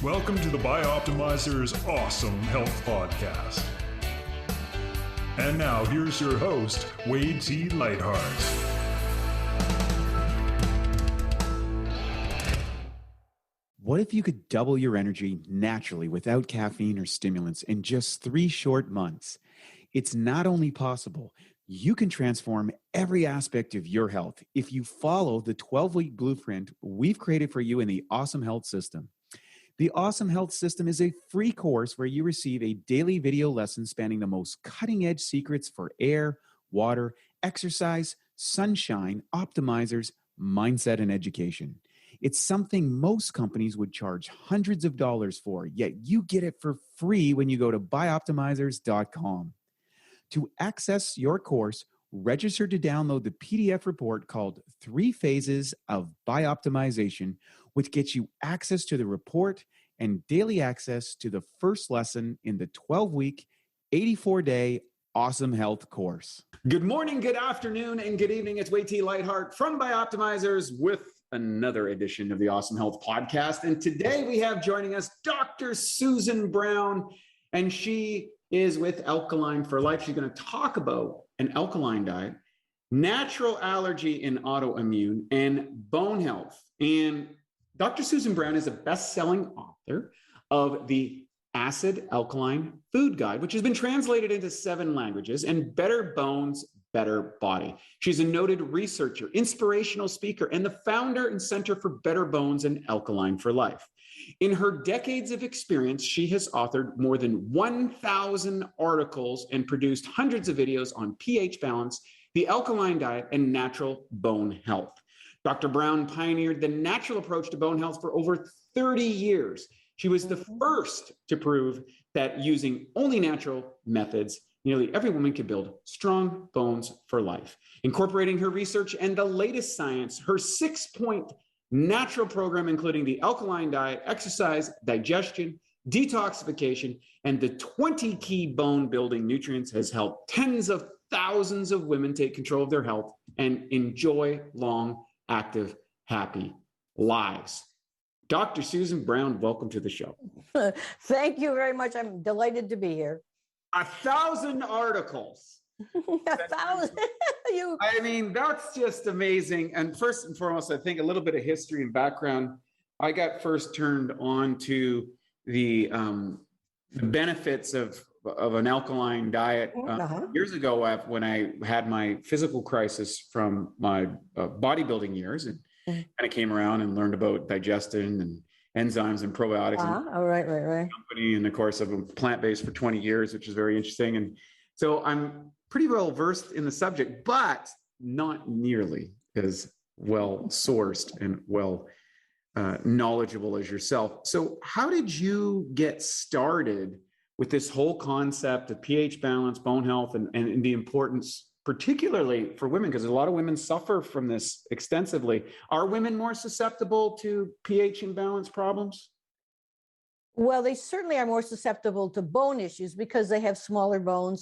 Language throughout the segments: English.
Welcome to the Bioptimizers Awesome Health Podcast. And now here's your host, Wade T. Lightheart. What if you could double your energy naturally without caffeine or stimulants in just 3 short months? It's not only possible, you can transform every aspect of your health if you follow the 12-week blueprint we've created for you in the Awesome Health System. The Awesome Health System is a free course where you receive a daily video lesson spanning the most cutting-edge secrets for air, water, exercise, sunshine, optimizers, mindset, and education. It's something most companies would charge hundreds of dollars for, yet you get it for free when you go to bioptimizers.com. To access your course, register to download the PDF report called 3 Phases of Bioptimization, which gets you access to the report and daily access to the first lesson in the 12-week, 84-day Awesome Health course. Good morning, good afternoon, and good evening. It's Wade T. Lightheart from Bioptimizers with another edition of the Awesome Health Podcast. And today we have joining us Dr. Susan Brown, and she is with Alkaline for Life. She's going to talk about an alkaline diet, natural allergy and autoimmune, and bone health. And Dr. Susan Brown is a best-selling author of the Alkaline Food Guide, which has been translated into 7 languages, and Better Bones, Better Body. She's a noted researcher, inspirational speaker, and the founder and center for Better Bones and Alkaline for Life. In her decades of experience, she has authored more than 1,000 articles and produced hundreds of videos on pH balance, the alkaline diet, and natural bone health. Dr. Brown pioneered the natural approach to bone health for over 30 years. She was the first to prove that using only natural methods, nearly every woman could build strong bones for life. Incorporating her research and the latest science, her 6-point natural program, including the alkaline diet, exercise, digestion, detoxification, and the 20 key bone building nutrients, has helped tens of thousands of women take control of their health and enjoy long, active, happy lives. Dr. Susan Brown, welcome to the show. Thank you very much. I'm delighted to be here. 1,000 articles. 1,000? I mean, that's just amazing. And first and foremost, I think a little bit of history and background. I got first turned on to the benefits of an alkaline diet years ago when I had my physical crisis from my bodybuilding years, and kind of came around and learned about digestion and enzymes and probiotics. Right. Company, and of course, I've been plant-based for 20 years, which is very interesting. And so I'm pretty well versed in the subject, but not nearly as well sourced and well knowledgeable as yourself. So how did you get started with this whole concept of pH balance, bone health, and the importance, particularly for women, because a lot of women suffer from this extensively? Are women more susceptible to pH imbalance problems? Well, they certainly are more susceptible to bone issues because they have smaller bones,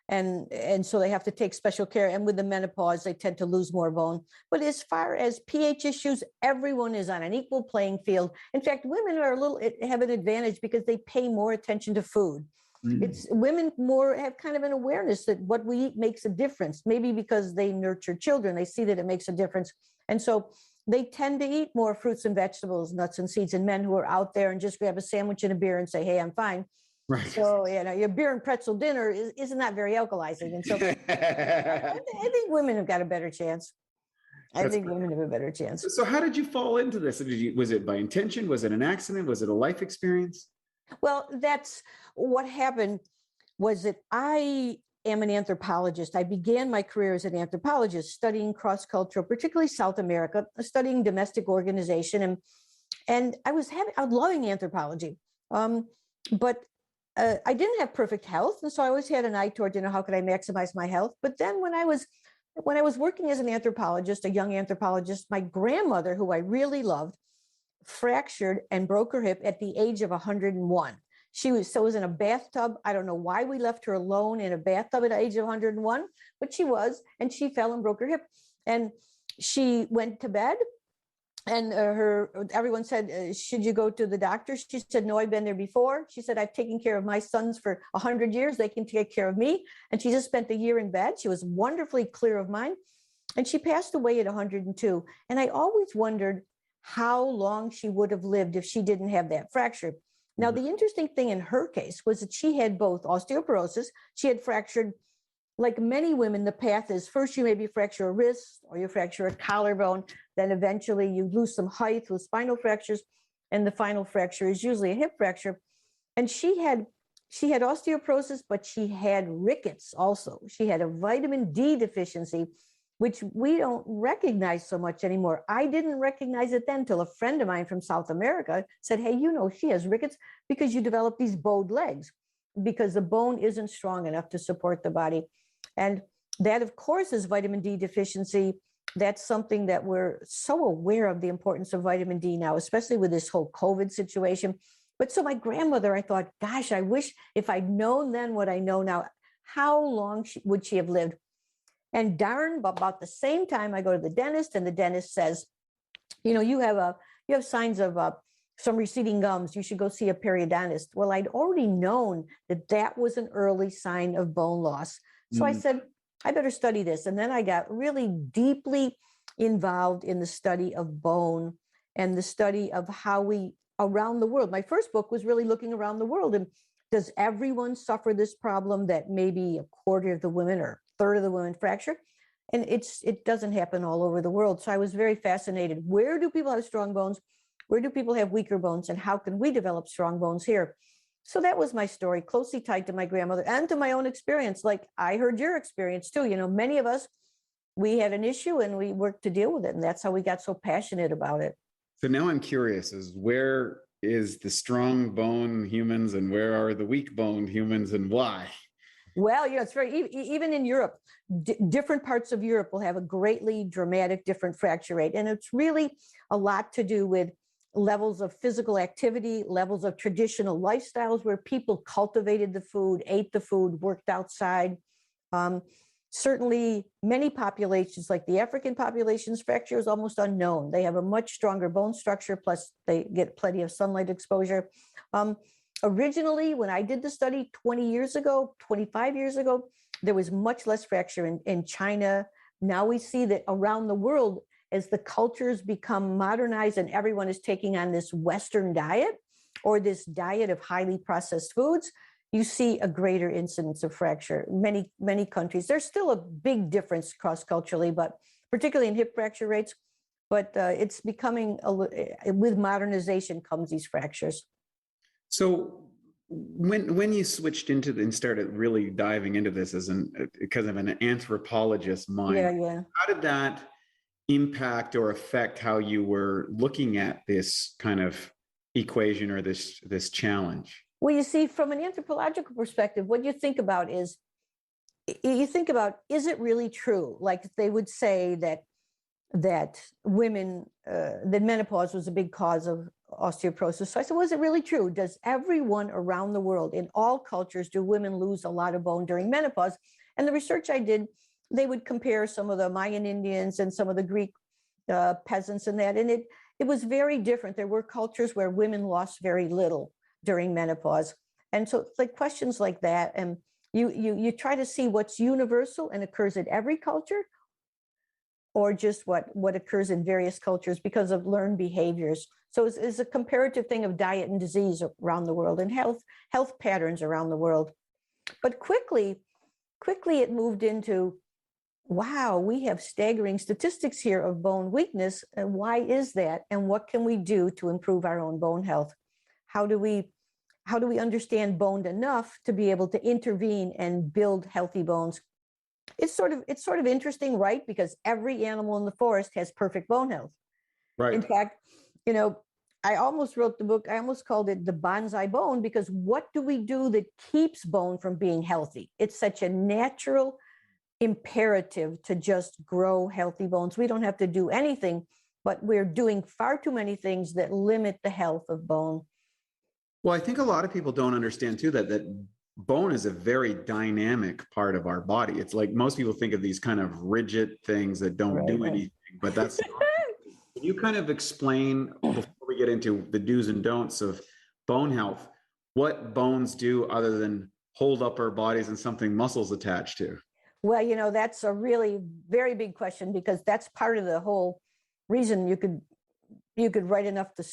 and so they have to take special care. And with the menopause, they tend to lose more bone. But as far as pH issues, everyone is on an equal playing field. In fact, women have an advantage because they pay more attention to food. It's women have kind of an awareness that what we eat makes a difference, maybe because they nurture children. They see that it makes a difference. And so they tend to eat more fruits and vegetables, nuts and seeds, and men who are out there and just grab a sandwich and a beer and say, hey, I'm fine. Right. So, your beer and pretzel dinner isn't that very alkalizing. And so I think women have got a better chance. Women have a better chance. So how did you fall into this? Was it by intention? Was it an accident? Was it a life experience? Well, that's what happened. Was that I am an anthropologist. I began my career as an anthropologist, studying cross-cultural, particularly South America, studying domestic organization. And I was loving anthropology. But I didn't have perfect health. And so I always had an eye toward, how could I maximize my health? But then when I was working as an anthropologist, a young anthropologist, my grandmother, who I really loved, fractured and broke her hip at the age of 101. She was in a bathtub. I don't know why we left her alone in a bathtub at the age of 101, but she was, and she fell and broke her hip. And she went to bed And everyone said, should you go to the doctor? She said, no, I've been there before. She said, I've taken care of my sons for 100 years. They can take care of me. And she just spent a year in bed. She was wonderfully clear of mind. And she passed away at 102. And I always wondered how long she would have lived if she didn't have that fracture. Now, the interesting thing in her case was that she had both osteoporosis. She had fractured, like many women, the path is first you maybe fracture a wrist or you fracture a collarbone. Then eventually you lose some height with spinal fractures. And the final fracture is usually a hip fracture. And she had osteoporosis, but she had rickets also. She had a vitamin D deficiency, which we don't recognize so much anymore. I didn't recognize it then until a friend of mine from South America said, hey, you know, she has rickets because you develop these bowed legs because the bone isn't strong enough to support the body. And that, of course, is vitamin D deficiency. That's something that we're so aware of, the importance of vitamin D now, especially with this whole COVID situation. But so my grandmother, I thought, gosh, I wish if I'd known then what I know now, how long would she have lived? And darn, about the same time, I go to the dentist, and the dentist says, you know, you have signs of some receding gums. You should go see a periodontist. Well, I'd already known that was an early sign of bone loss. So I said, I better study this. And then I got really deeply involved in the study of bone and the study of how we around the world. My first book was really looking around the world. And does everyone suffer this problem that maybe a quarter of the women or a third of the women fracture? And it doesn't happen all over the world. So I was very fascinated. Where do people have strong bones? Where do people have weaker bones? And how can we develop strong bones here? So that was my story, closely tied to my grandmother and to my own experience. Like I heard your experience too. You know, many of us, we had an issue and we worked to deal with it. And that's how we got so passionate about it. So now I'm curious, where is the strong bone humans and where are the weak boned humans and why? Well, it's very, even in Europe, different parts of Europe will have a greatly dramatic different fracture rate. And it's really a lot to do with levels of physical activity, levels of traditional lifestyles where people cultivated the food, ate the food, worked outside. Certainly many populations, like the African populations, fracture is almost unknown. They have a much stronger bone structure, plus they get plenty of sunlight exposure. Originally, when I did the study 20 years ago, 25 years ago, there was much less fracture in China. Now we see that around the world, as the cultures become modernized and everyone is taking on this Western diet or this diet of highly processed foods, you see a greater incidence of fracture. Many countries, there's still a big difference cross-culturally, but particularly in hip fracture rates, but it's becoming, with modernization comes these fractures. So when you switched into and started really diving into this because of an anthropologist mind, how did that impact or affect how you were looking at this kind of equation or this challenge? Well, you see, from an anthropological perspective, what you think about is, is it really true? Like they would say that women, that menopause was a big cause of osteoporosis. So I said, was it really true? Does everyone around the world, in all cultures, do women lose a lot of bone during menopause? And the research I did, they would compare some of the Mayan Indians and some of the Greek peasants and that, and it was very different. There were cultures where women lost very little during menopause. And so like questions like that, and you try to see what's universal and occurs in every culture, or just what occurs in various cultures because of learned behaviors. So it's a comparative thing of diet and disease around the world and health patterns around the world. But quickly it moved into, wow, we have staggering statistics here of bone weakness. And why is that? And what can we do to improve our own bone health? How do we understand bone enough to be able to intervene and build healthy bones? It's sort of interesting, right? Because every animal in the forest has perfect bone health. Right. In fact, I almost wrote the book, I almost called it The Bonsai Bone, because what do we do that keeps bone from being healthy? It's such a natural imperative to just grow healthy bones. We don't have to do anything, but we're doing far too many things that limit the health of bone. Well, I think a lot of people don't understand too that bone is a very dynamic part of our body. It's like most people think of these kind of rigid things that don't do anything, but that's not. Can you kind of explain, before we get into the do's and don'ts of bone health, what bones do other than hold up our bodies and something muscles attached to? Well, that's a really very big question, because that's part of the whole reason you could write enough to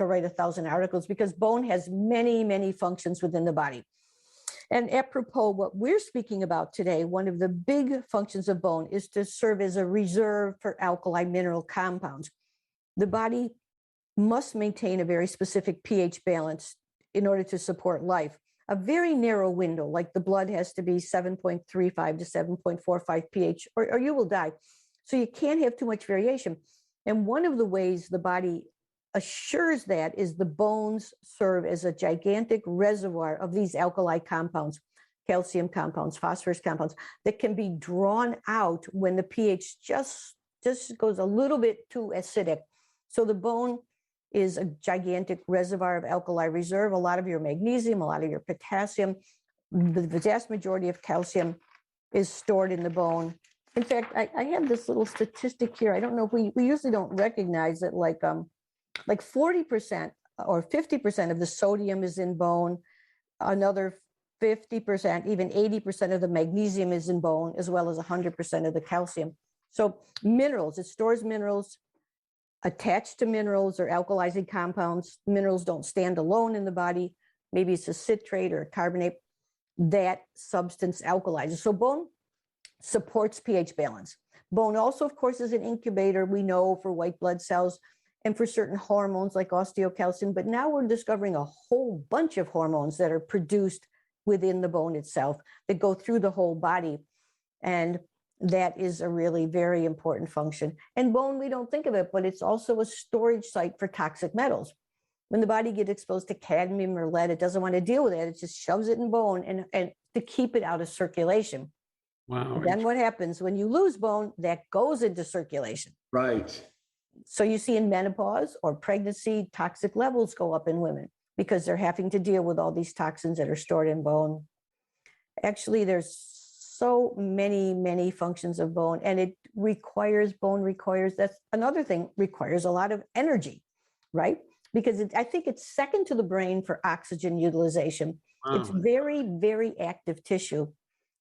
write 1,000 articles, because bone has many, many functions within the body. And apropos what we're speaking about today, one of the big functions of bone is to serve as a reserve for alkaline mineral compounds. The body must maintain a very specific pH balance in order to support life. A very narrow window, like the blood has to be 7.35 to 7.45 pH, or you will die. So you can't have too much variation. And one of the ways the body assures that is the bones serve as a gigantic reservoir of these alkali compounds, calcium compounds, phosphorus compounds, that can be drawn out when the pH just goes a little bit too acidic. So the bone is a gigantic reservoir of alkali reserve. A lot of your magnesium, a lot of your potassium, the vast majority of calcium is stored in the bone. In fact, I have this little statistic here. I don't know if we usually don't recognize it, like 40% or 50% of the sodium is in bone. Another 50%, even 80% of the magnesium is in bone, as well as 100% of the calcium. So minerals, it stores minerals. Attached to minerals or alkalizing compounds. Minerals don't stand alone in the body. Maybe it's a citrate or a carbonate. That substance alkalizes. So bone supports pH balance. Bone also, of course, is an incubator, we know, for white blood cells and for certain hormones like osteocalcin. But now we're discovering a whole bunch of hormones that are produced within the bone itself that go through the whole body. And that is a really very important function. And bone, we don't think of it, but it's also a storage site for toxic metals. When the body gets exposed to cadmium or lead, it doesn't want to deal with it. It just shoves it in bone and to keep it out of circulation. Wow. And then what happens when you lose bone? That goes into circulation. Right. So you see in menopause or pregnancy, toxic levels go up in women because they're having to deal with all these toxins that are stored in bone. Actually, there's so many, many functions of bone, and bone requires, that's another thing, requires a lot of energy, right? Because I think it's second to the brain for oxygen utilization. Wow. It's very, very active tissue.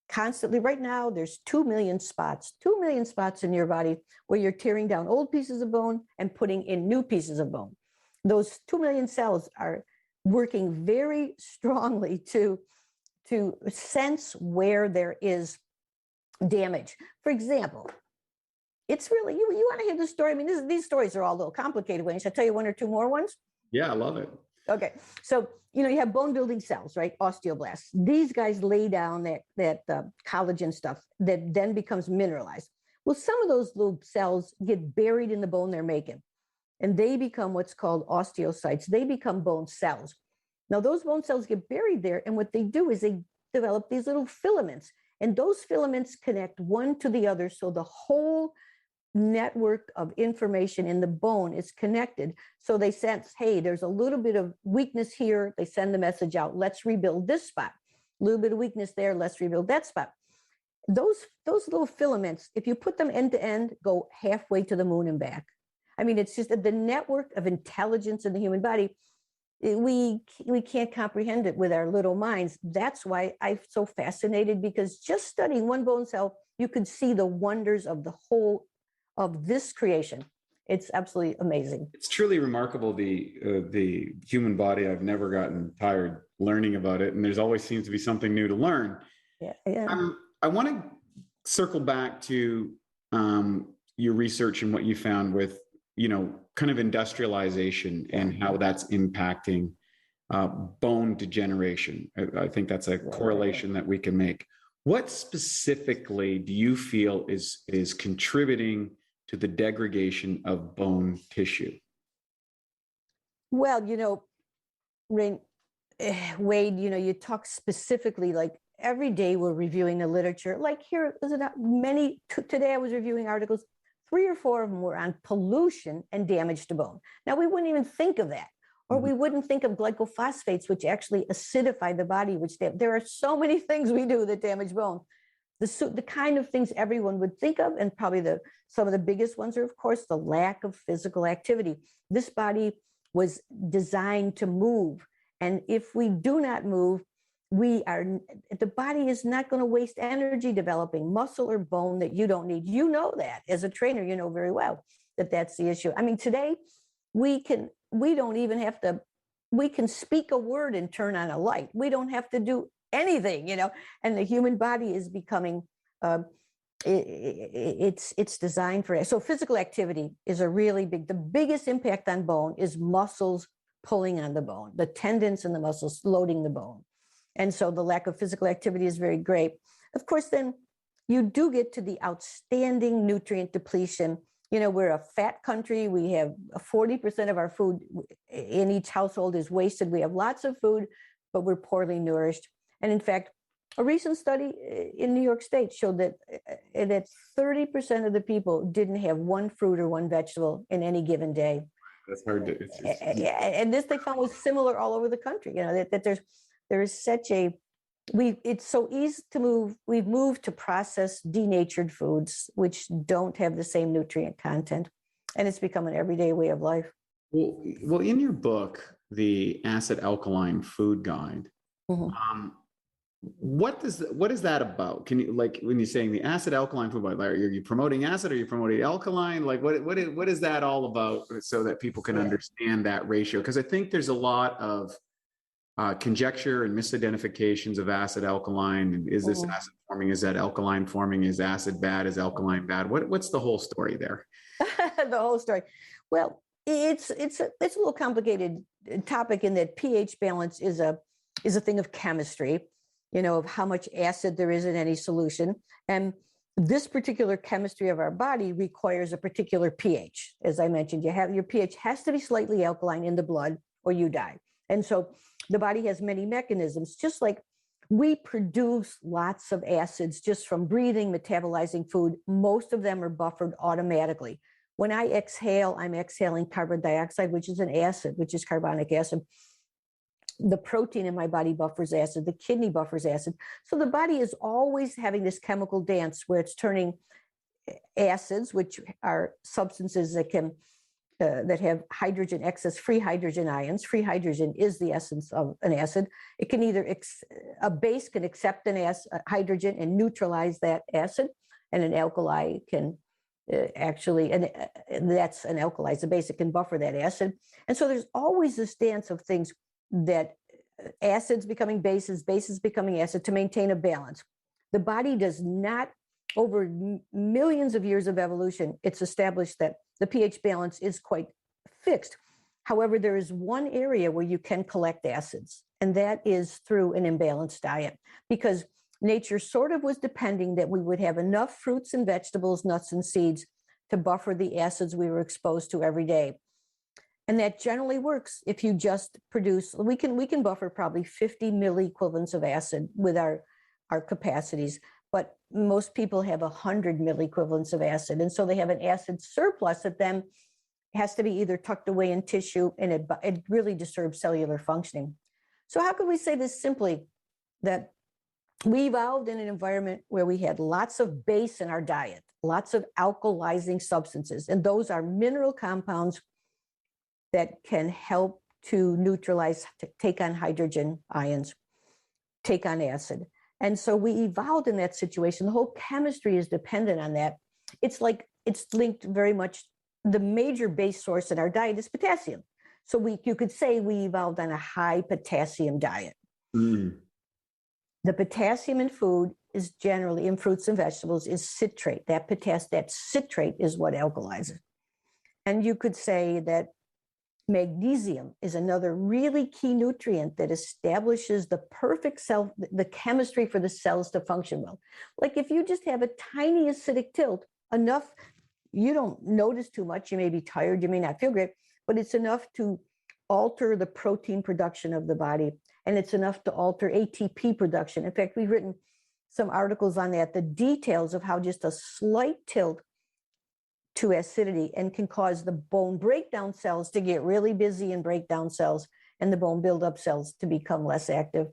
Constantly, right now, there's 2 million spots in your body where you're tearing down old pieces of bone and putting in new pieces of bone. Those 2 million cells are working very strongly to sense where there is damage. For example, it's really, you want to hear the story? I mean, these stories are all a little complicated ones. Shall I tell you one or two more ones? Yeah, I love it. Okay. So, you have bone building cells, right? Osteoblasts. These guys lay down that collagen stuff that then becomes mineralized. Well, some of those little cells get buried in the bone they're making, and they become what's called osteocytes. They become bone cells. Now, those bone cells get buried there, and what they do is they develop these little filaments, and those filaments connect one to the other, so the whole network of information in the bone is connected. So they sense, hey, there's a little bit of weakness here. They send the message out, let's rebuild this spot. A little bit of weakness there, let's rebuild that spot. Those little filaments, if you put them end to end, go halfway to the moon and back. I mean, it's just the network of intelligence in the human body. We can't comprehend it with our little minds. That's why I'm so fascinated, because just studying one bone cell, you could see the wonders of the whole of this creation. It's absolutely amazing. It's truly remarkable, the human body. I've never gotten tired learning about it, and there's always seems to be something new to learn. Yeah. I want to circle back to your research and what you found with, kind of industrialization and how that's impacting bone degeneration. I think that's a correlation that we can make. What specifically do you feel is contributing to the degradation of bone tissue? Well, Wade, you talk specifically, like every day we're reviewing the literature. Like here, today I was reviewing articles, 3 or 4 of them were on pollution and damage to bone. Now, we wouldn't even think of that. Or we wouldn't think of glycophosphates, which actually acidify the body, there are so many things we do that damage bone. the kind of things everyone would think of, and probably some of the biggest ones are, of course, the lack of physical activity. This body was designed to move, and if we do not move, the body is not going to waste energy developing muscle or bone that you don't need. You know that as a trainer, you know very well that that's the issue. I mean, today we don't even have to, we can speak a word and turn on a light. We don't have to do anything, and the human body is becoming, it's designed for it. So physical activity is the biggest impact on bone is muscles pulling on the bone, the tendons and the muscles loading the bone. And so the lack of physical activity is very great. Of course, then you do get to the outstanding nutrient depletion. We're a fat country. We have 40% of our food in each household is wasted. We have lots of food, but we're poorly nourished. And in fact, a recent study in New York State showed that 30% of the people didn't have one fruit or one vegetable in any given day. That's hard to. And this they found was similar all over the country. That there is such a it's so easy to move. We've moved to processed, denatured foods, which don't have the same nutrient content, and it's become an everyday way of life. Well, in your book, the Acid Alkaline Food Guide, what is that about? Can you, like, when you're saying the Acid Alkaline Food Guide, are you promoting acid? Are you promoting alkaline? Like, what is that all about, so that people can understand that ratio? Because I think there's a lot of conjecture and misidentifications of acid alkaline. Is this acid forming? Is that alkaline forming? Is acid bad? Is alkaline bad? What's the whole story there? The whole story. Well, it's a little complicated topic in that pH balance is a thing of chemistry, of how much acid there is in any solution. And this particular chemistry of our body requires a particular pH. As I mentioned, your pH has to be slightly alkaline in the blood or you die. And so the body has many mechanisms, just like we produce lots of acids just from breathing, metabolizing food. Most of them are buffered automatically. When I exhale, I'm exhaling carbon dioxide, which is an acid, which is carbonic acid. The protein in my body buffers acid. The kidney buffers acid. So the body is always having this chemical dance where it's turning acids, which are substances that have hydrogen, excess free hydrogen ions. Free hydrogen is the essence of an acid. It can either, a base can accept hydrogen and neutralize that acid, and an alkali can that's an alkali, it's a base that can buffer that acid. And so there's always this dance of things that acids becoming bases, bases becoming acid to maintain a balance. The body does not, over millions of years of evolution, it's established that the pH balance is quite fixed. However, there is one area where you can collect acids, and that is through an imbalanced diet, because nature sort of was depending that we would have enough fruits and vegetables, nuts and seeds to buffer the acids we were exposed to every day. And that generally works if you just produce, we can buffer probably 50 milliequivalents of acid with our capacities, but most people have 100 milliequivalents of acid. And so they have an acid surplus that then has to be either tucked away in tissue, and it really disturbs cellular functioning. So how could we say this simply? That we evolved in an environment where we had lots of base in our diet, lots of alkalizing substances, and those are mineral compounds that can help to neutralize, to take on hydrogen ions, take on acid. And so we evolved in that situation. The whole chemistry is dependent on that. It's linked very much. The major base source in our diet is potassium. So you could say we evolved on a high potassium diet. The potassium in food is generally, in fruits and vegetables, is citrate. That citrate is what alkalizes. And you could say that magnesium is another really key nutrient that establishes the perfect cell, the chemistry for the cells to function well. Like if you just have a tiny acidic tilt, enough, you don't notice too much, you may be tired, you may not feel great, but it's enough to alter the protein production of the body, and it's enough to alter ATP production. In fact, we've written some articles on that, the details of how just a slight tilt to acidity and can cause the bone breakdown cells to get really busy and break down cells, and the bone buildup cells to become less active.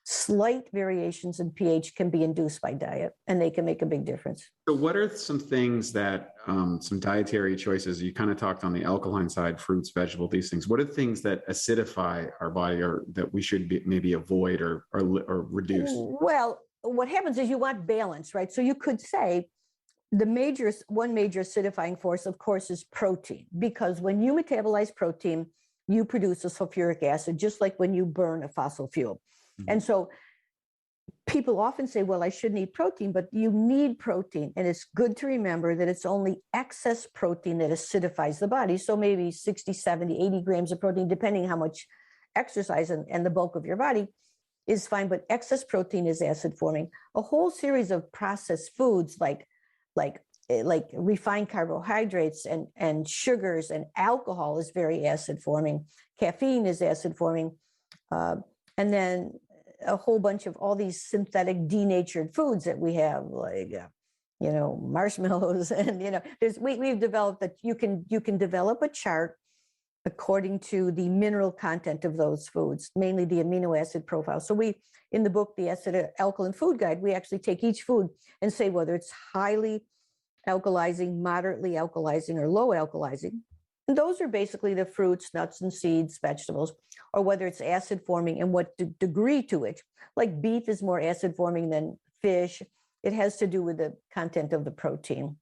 slight variations in pH can be induced by diet, and they can make a big difference. So what are some things that, some dietary choices, you kind of talked on the alkaline side, fruits, vegetables, these things. What are things that acidify our body or that we should maybe avoid or reduce? Well, what happens is you want balance, right? So you could say one major acidifying force, of course, is protein, because when you metabolize protein, you produce a sulfuric acid, just like when you burn a fossil fuel. And so people often say, well, I shouldn't eat protein, but you need protein. And it's good to remember that it's only excess protein that acidifies the body. So maybe 60, 70, 80 grams of protein, depending how much exercise and the bulk of your body is fine. But excess protein is acid forming. A whole series of processed foods like refined carbohydrates and sugars and alcohol is very acid forming. Caffeine is acid forming. And then a whole bunch of all these synthetic denatured foods that we have, like, marshmallows. And, we've developed that you can develop a chart according to the mineral content of those foods, mainly the amino acid profile. So in the book, the Alkaline Food Guide, we actually take each food and say whether it's highly alkalizing, moderately alkalizing, or low alkalizing. And those are basically the fruits, nuts and seeds, vegetables, or whether it's acid forming and what degree to it. Like beef is more acid forming than fish. It has to do with the content of the protein.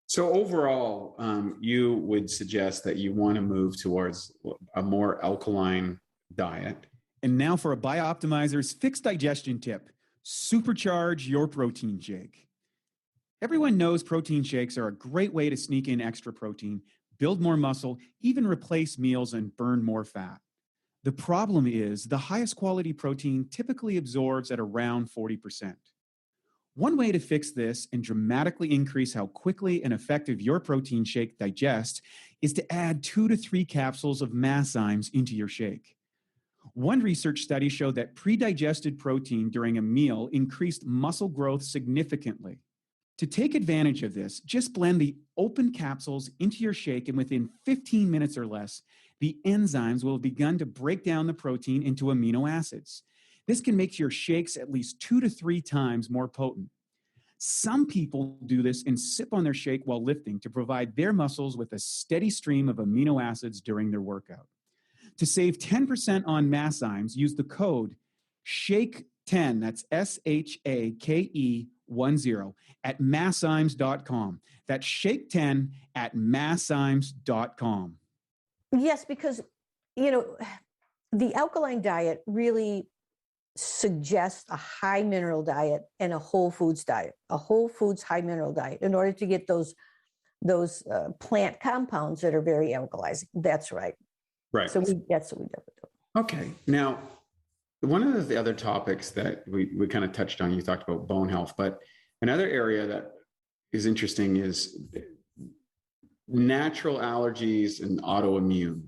So overall, you would suggest that you want to move towards a more alkaline diet. And now for a Bioptimizers fixed digestion tip: supercharge your protein shake. Everyone knows protein shakes are a great way to sneak in extra protein, build more muscle, even replace meals and burn more fat. The problem is the highest quality protein typically absorbs at around 40%. One way to fix this and dramatically increase how quickly and effective your protein shake digests is to add 2 to 3 capsules of Masszymes into your shake. One research study showed that pre-digested protein during a meal increased muscle growth significantly. To take advantage of this, just blend the open capsules into your shake, and within 15 minutes or less, the enzymes will have begun to break down the protein into amino acids. This can make your shakes at least 2 to 3 times more potent. Some people do this and sip on their shake while lifting to provide their muscles with a steady stream of amino acids during their workout. To save 10% on Masszymes, use the code SHAKE10, that's SHAKE10, at Masszymes.com. That's SHAKE10 at Masszymes.com. Yes, because, the alkaline diet really suggests a high mineral diet and a whole foods diet, a whole foods high mineral diet, in order to get those plant compounds that are very alkalizing. That's right. Right. So that's what we do. Okay. Now, one of the other topics that we kind of touched on, you talked about bone health, but another area that is interesting is natural allergies and autoimmune.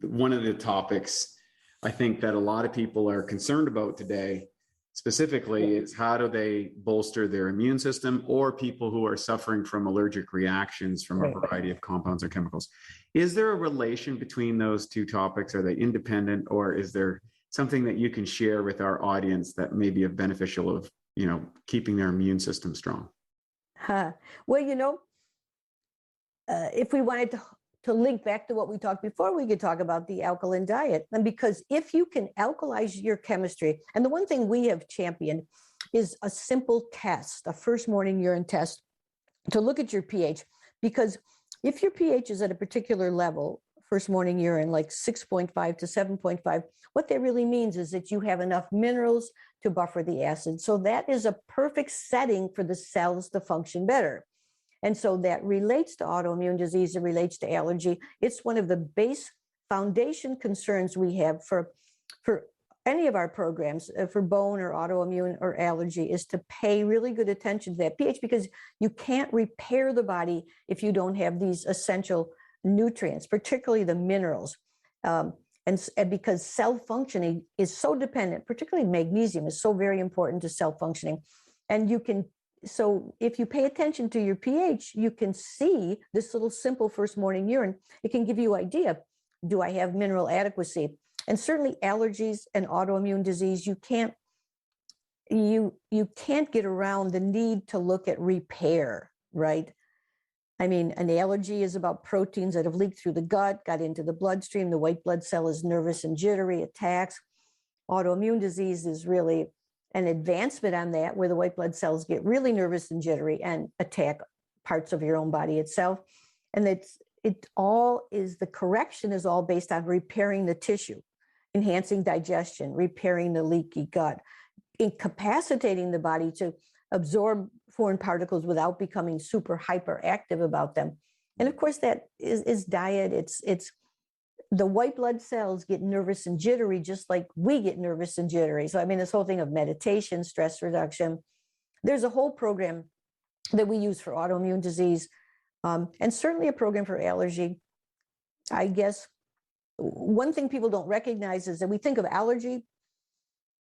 One of the topics I think that a lot of people are concerned about today specifically is how do they bolster their immune system, or people who are suffering from allergic reactions from a variety of compounds or chemicals. Is there a relation between those two topics? Are they independent, or is there something that you can share with our audience that may be beneficial of, keeping their immune system strong? Well, if we wanted to link back to what we talked before, we could talk about the alkaline diet. And because if you can alkalize your chemistry, and the one thing we have championed is a simple test, a first morning urine test to look at your pH. Because if your pH is at a particular level, first morning urine, like 6.5 to 7.5, what that really means is that you have enough minerals to buffer the acid. So that is a perfect setting for the cells to function better. And so that relates to autoimmune disease, it relates to allergy. It's one of the base foundation concerns we have for any of our programs, for bone or autoimmune or allergy, is to pay really good attention to that pH, because you can't repair the body if you don't have these essential nutrients, particularly the minerals. And because cell functioning is so dependent, particularly magnesium is so very important to cell functioning. And so if you pay attention to your pH, you can see this little simple first morning urine. It can give you an idea. Do I have mineral adequacy? And certainly allergies and autoimmune disease, you can't get around the need to look at repair, right? I mean, an allergy is about proteins that have leaked through the gut, got into the bloodstream. The white blood cell is nervous and jittery, attacks. Autoimmune disease is really an advancement on that, where the white blood cells get really nervous and jittery and attack parts of your own body itself. And the correction is all based on repairing the tissue, enhancing digestion, repairing the leaky gut, incapacitating the body to absorb foreign particles without becoming super hyperactive about them. And of course, that is diet. It's the white blood cells get nervous and jittery just like we get nervous and jittery. So I mean, this whole thing of meditation, stress reduction, there's a whole program that we use for autoimmune disease, and certainly a program for allergy. I guess one thing people don't recognize is that we think of allergy,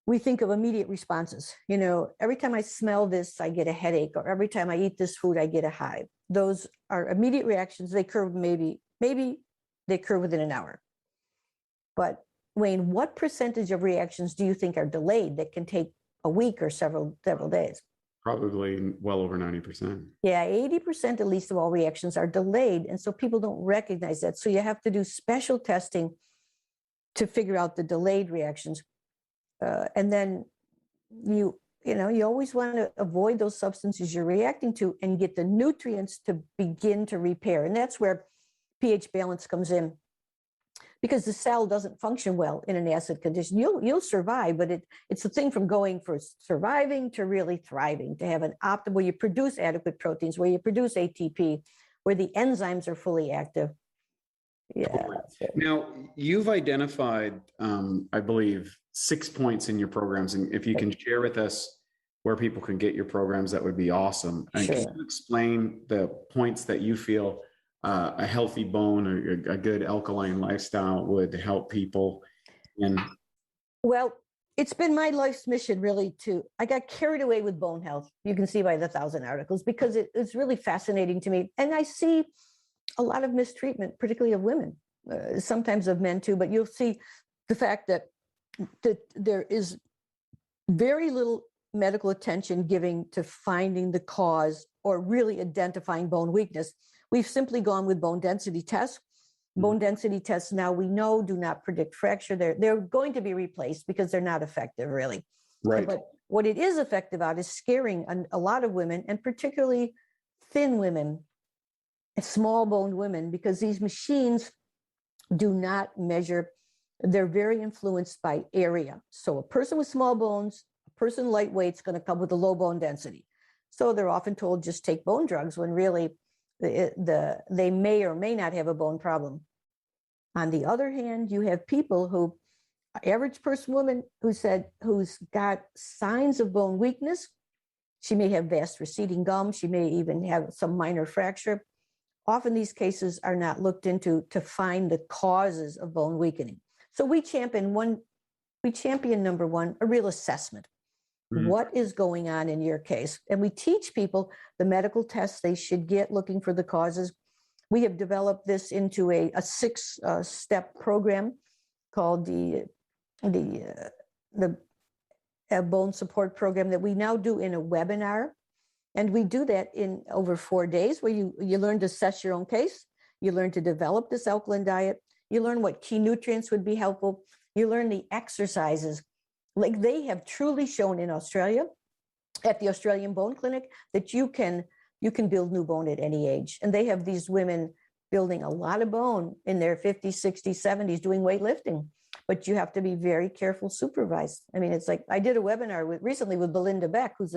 we think of immediate responses. You know, every time I smell this, I get a headache, or every time I eat this food, I get a hive. Those are immediate reactions. They occur maybe they occur within an hour. But Wayne, what percentage of reactions do you think are delayed that can take a week or several days? Probably well over 90%. Yeah, 80% at least of all reactions are delayed. And so people don't recognize that. So you have to do special testing to figure out the delayed reactions. And then you always want to avoid those substances you're reacting to and get the nutrients to begin to repair. And that's where pH balance comes in, because the cell doesn't function well in an acid condition. You'll survive, but it's a thing from going from surviving to really thriving, to have an optimal, where you produce adequate proteins, where you produce ATP, where the enzymes are fully active. Yeah. Now, you've identified, I believe, 6 points in your programs. And if you can share with us where people can get your programs, that would be awesome. And Sure. can you explain the points that you feel a healthy bone or a good alkaline lifestyle would help people? Well, it's been my life's mission, really, I got carried away with bone health. You can see by the 1,000 articles, because it's really fascinating to me. And I see a lot of mistreatment, particularly of women, sometimes of men too, but you'll see the fact that there is very little medical attention given to finding the cause or really identifying bone weakness. We've simply gone with bone density tests. Bone density tests now we know do not predict fracture. They're going to be replaced because they're not effective, really. Right. But what it is effective at is scaring a lot of women, and particularly thin women, small boned women, because these machines do not measure. They're very influenced by area. So a person with small bones, a person lightweight, is going to come with a low bone density. So they're often told just take bone drugs, when really they may or may not have a bone problem. On the other hand, you have people who, average person, woman who's got signs of bone weakness. She may have vast receding gum. She may even have some minor fracture. Often these cases are not looked into to find the causes of bone weakening. So we champion number one, a real assessment. Mm-hmm. What is going on in your case? And we teach people the medical tests they should get looking for the causes. We have developed this into a 6-step program called the bone support program that we now do in a webinar. And we do that in over 4 days, where you learn to assess your own case. You learn to develop this alkaline diet. You learn what key nutrients would be helpful. You learn the exercises. Like they have truly shown in Australia, at the Australian Bone Clinic, that you can build new bone at any age. And they have these women building a lot of bone in their 50s, 60s, 70s, doing weightlifting. But you have to be very careful, supervised. I mean, it's like I did a webinar recently with Belinda Beck, who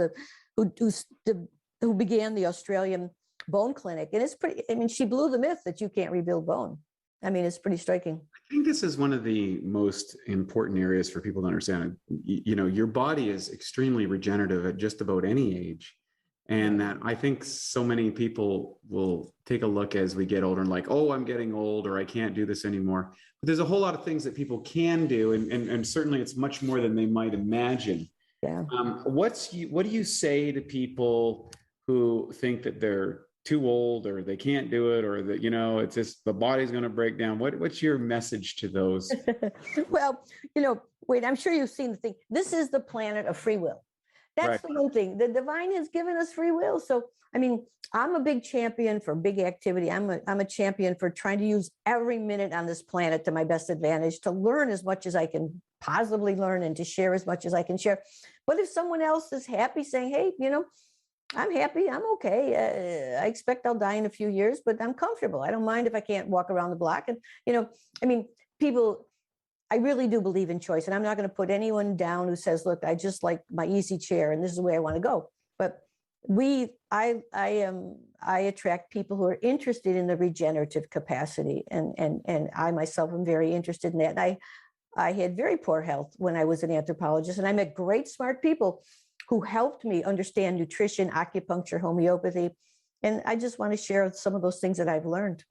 began the Australian Bone Clinic. And it's pretty, I mean, she blew the myth that you can't rebuild bone. I mean, it's pretty striking. I think this is one of the most important areas for people to understand. You know, your body is extremely regenerative at just about any age. And that I think so many people will take a look as we get older and like, oh, I'm getting old, or I can't do this anymore. But there's a whole lot of things that people can do. And certainly it's much more than they might imagine. Yeah. What do you say to people who think that they're too old or they can't do it, or that, it's just the body's going to break down. What's your message to those? Well, Wade, I'm sure you've seen the thing. This is the planet of free will. That's Right. the one thing. The divine has given us free will. So, I mean, I'm a big champion for big activity. I'm a champion for trying to use every minute on this planet to my best advantage, to learn as much as I can possibly learn and to share as much as I can share. But if someone else is happy saying, hey, I'm happy, I'm okay. I expect I'll die in a few years, but I'm comfortable. I don't mind if I can't walk around the block. And, people, I really do believe in choice, and I'm not going to put anyone down who says, look, I just like my easy chair and this is the way I want to go. But I attract people who are interested in the regenerative capacity. And I myself am very interested in that. And I had very poor health when I was an anthropologist, and I met great, smart people who helped me understand nutrition, acupuncture, homeopathy. And I just want to share some of those things that I've learned.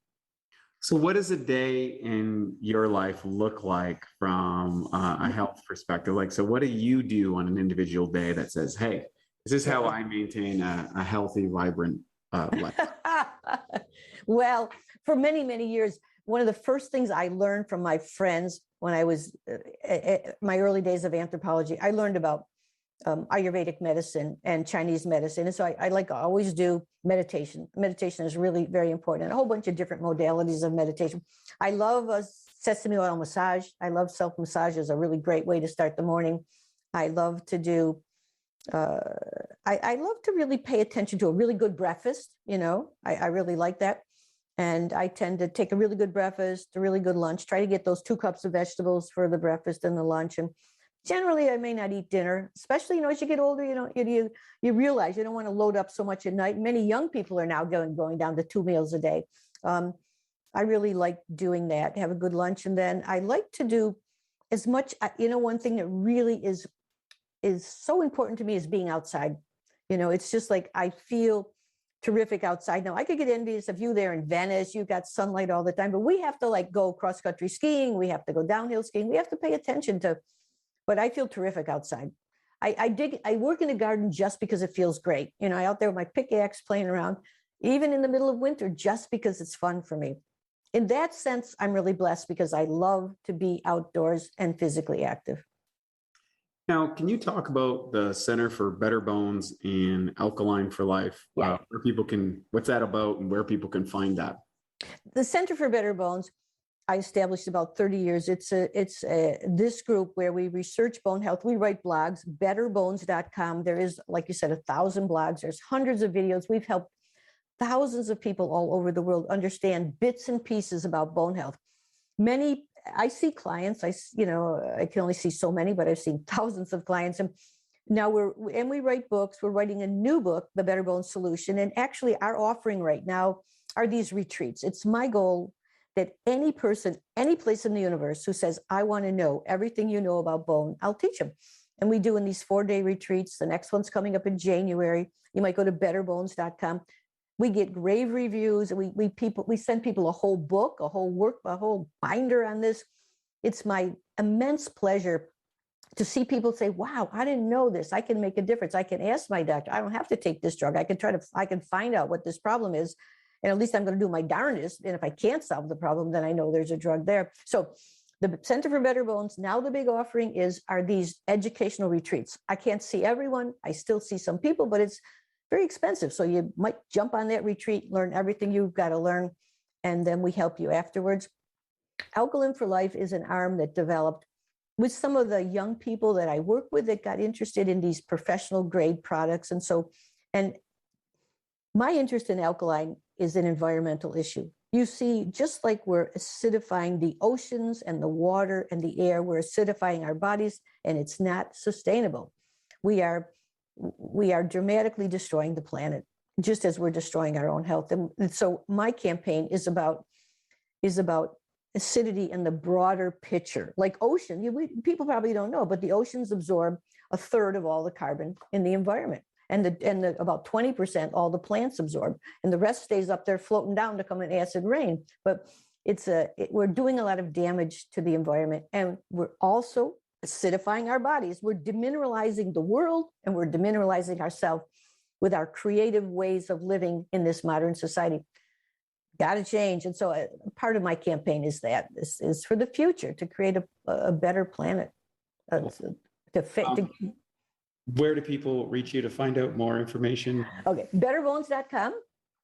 So what does a day in your life look like from a health perspective? Like, so what do you do on an individual day that says, hey, this is how I maintain a healthy, vibrant life? Well, for many, many years, one of the first things I learned from my friends when I was my early days of anthropology, I learned about Ayurvedic medicine and Chinese medicine. And so I always do meditation. Meditation is really very important, and a whole bunch of different modalities of meditation. I love a sesame oil massage. I love self-massage as a really great way to start the morning. I love to do, I love to really pay attention to a really good breakfast. I really like that. And I tend to take a really good breakfast, a really good lunch, try to get those 2 cups of vegetables for the breakfast and the lunch. And generally, I may not eat dinner, especially, as you get older, you realize you don't want to load up so much at night. Many young people are now going down to 2 meals a day. I really like doing that, have a good lunch. And then I like to do as much, one thing that really is so important to me is being outside. It's just like, I feel terrific outside. Now, I could get envious of you there in Venice. You've got sunlight all the time, but we have to go cross-country skiing. We have to go downhill skiing. We have to pay attention to. But I feel terrific outside. I work in the garden just because it feels great. Out there with my pickaxe playing around, even in the middle of winter, just because it's fun for me. In that sense, I'm really blessed because I love to be outdoors and physically active. Now, can you talk about the Center for Better Bones and Alkaline for Life? Yeah. What's that about and where people can find that? The Center for Better Bones, I established about 30 years. It's this group where we research bone health. We write blogs, betterbones.com. There is, like you said, 1,000 blogs. There's hundreds of videos. We've helped thousands of people all over the world understand bits and pieces about bone health. I see clients, I can only see so many, but I've seen thousands of clients. And now we write books. We're writing a new book, The Better Bone Solution. And actually our offering right now are these retreats. It's my goal that any person, any place in the universe who says, I want to know everything you know about bone, I'll teach them. And we do in these 4-day retreats. The next one's coming up in January. You might go to betterbones.com. We get rave reviews. We send people a whole book, a whole binder on this. It's my immense pleasure to see people say, wow, I didn't know this. I can make a difference. I can ask my doctor. I don't have to take this drug. I can find out what this problem is. And at least I'm going to do my darndest. And if I can't solve the problem, then I know there's a drug there. So the Center for Better Bones, now the big offering are these educational retreats. I can't see everyone. I still see some people, but it's very expensive. So you might jump on that retreat, learn everything you've got to learn, and then we help you afterwards. Alkaline for Life is an arm that developed with some of the young people that I work with that got interested in these professional grade products. And my interest in Alkaline is an environmental issue. You see, just like we're acidifying the oceans and the water and the air, we're acidifying our bodies, and it's not sustainable. We are dramatically destroying the planet, just as we're destroying our own health. And so my campaign is about acidity in the broader picture. Like people probably don't know, but the oceans absorb 1/3 of all the carbon in the environment. And about 20% all the plants absorb, and the rest stays up there floating down to come in acid rain. But we're doing a lot of damage to the environment, and we're also acidifying our bodies. We're demineralizing the world, and we're demineralizing ourselves with our creative ways of living in this modern society. Got to change. And so part of my campaign is that this is for the future, to create a better planet. Where do people reach you to find out more information? Okay, betterbones.com.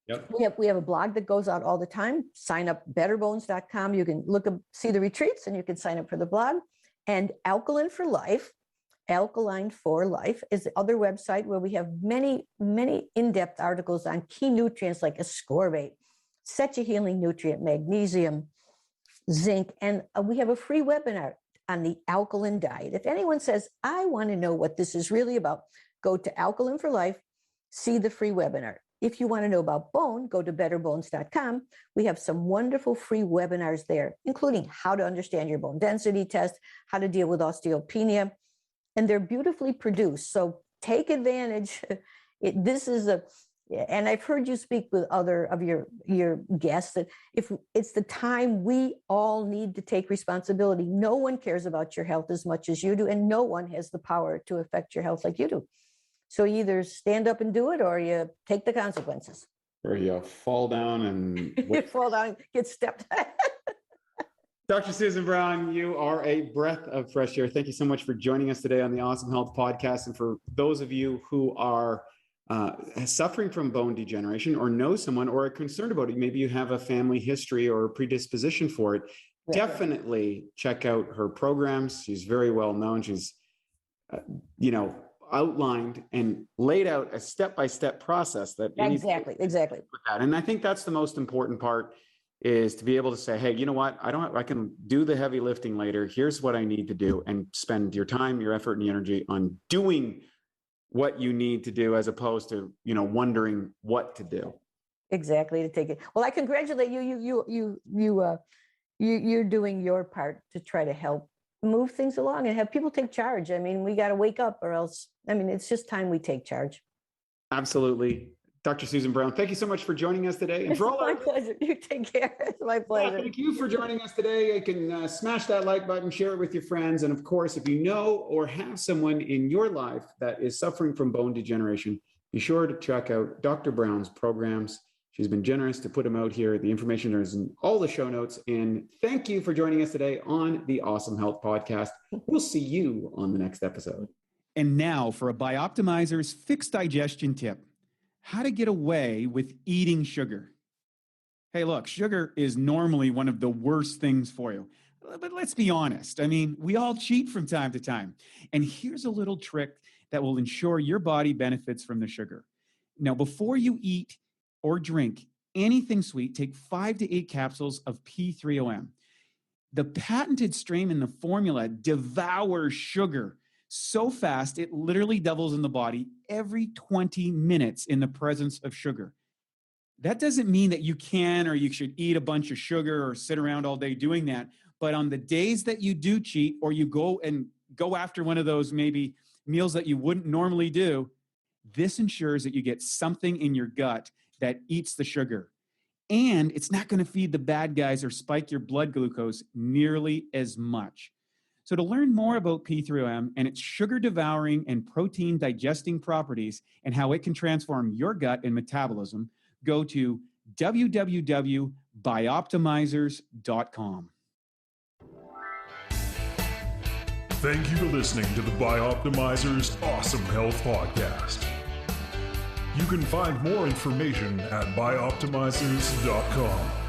Yep. We have a blog that goes out all the time. Sign up betterbones.com. You can see the retreats, and you can sign up for the blog. And Alkaline for Life is the other website where we have many, many in-depth articles on key nutrients like ascorbate, such a healing nutrient, magnesium, zinc, and we have a free webinar on the alkaline diet. If anyone says, I want to know what this is really about, go to Alkaline for Life, see the free webinar. If you want to know about bone, go to betterbones.com. We have some wonderful free webinars there, including how to understand your bone density test, how to deal with osteopenia, and they're beautifully produced. So take advantage. And I've heard you speak with other of your guests that if it's the time we all need to take responsibility. No one cares about your health as much as you do, and no one has the power to affect your health like you do. So you either stand up and do it, or you take the consequences. Or you fall down and fall down and get stepped. Dr. Susan Brown, you are a breath of fresh air. Thank you so much for joining us today on the Awesome Health Podcast. And for those of you who are suffering from bone degeneration, or know someone, or are concerned about it, maybe you have a family history or predisposition for it, definitely check out her programs. She's very well known. She's, outlined and laid out a step-by-step process that exactly with that. And I think that's the most important part, is to be able to say, hey, you know what? I can do the heavy lifting later. Here's what I need to do, and spend your time, your effort, and your energy on doing what you need to do, as opposed to, wondering what to do. Exactly, to take it. Well, I congratulate you. You're doing your part to try to help move things along and have people take charge. I mean, we got to wake up, or else, it's just time we take charge. Absolutely. Dr. Susan Brown, thank you so much for joining us today. And for all my pleasure. You take care. It's my pleasure. Thank you for joining us today. You can smash that like button, share it with your friends. And of course, if you know or have someone in your life that is suffering from bone degeneration, be sure to check out Dr. Brown's programs. She's been generous to put them out here. The information is in all the show notes. And thank you for joining us today on the Awesome Health Podcast. We'll see you on the next episode. And now for a Bioptimizers fixed digestion tip: how to get away with eating sugar. Hey, look, sugar is normally one of the worst things for you. But let's be honest. We all cheat from time to time. And here's a little trick that will ensure your body benefits from the sugar. Now, before you eat or drink anything sweet, take 5 to 8 capsules of P3OM. The patented strain in the formula devours sugar so fast it literally doubles in the body every 20 minutes in the presence of sugar. That doesn't mean that you can or you should eat a bunch of sugar or sit around all day doing that. But on the days that you do cheat, or you go after one of those maybe meals that you wouldn't normally do, this ensures that you get something in your gut that eats the sugar. And it's not going to feed the bad guys or spike your blood glucose nearly as much. So to learn more about P3OM and its sugar-devouring and protein-digesting properties and how it can transform your gut and metabolism, go to www.bioptimizers.com. Thank you for listening to the Bioptimizers Awesome Health Podcast. You can find more information at bioptimizers.com.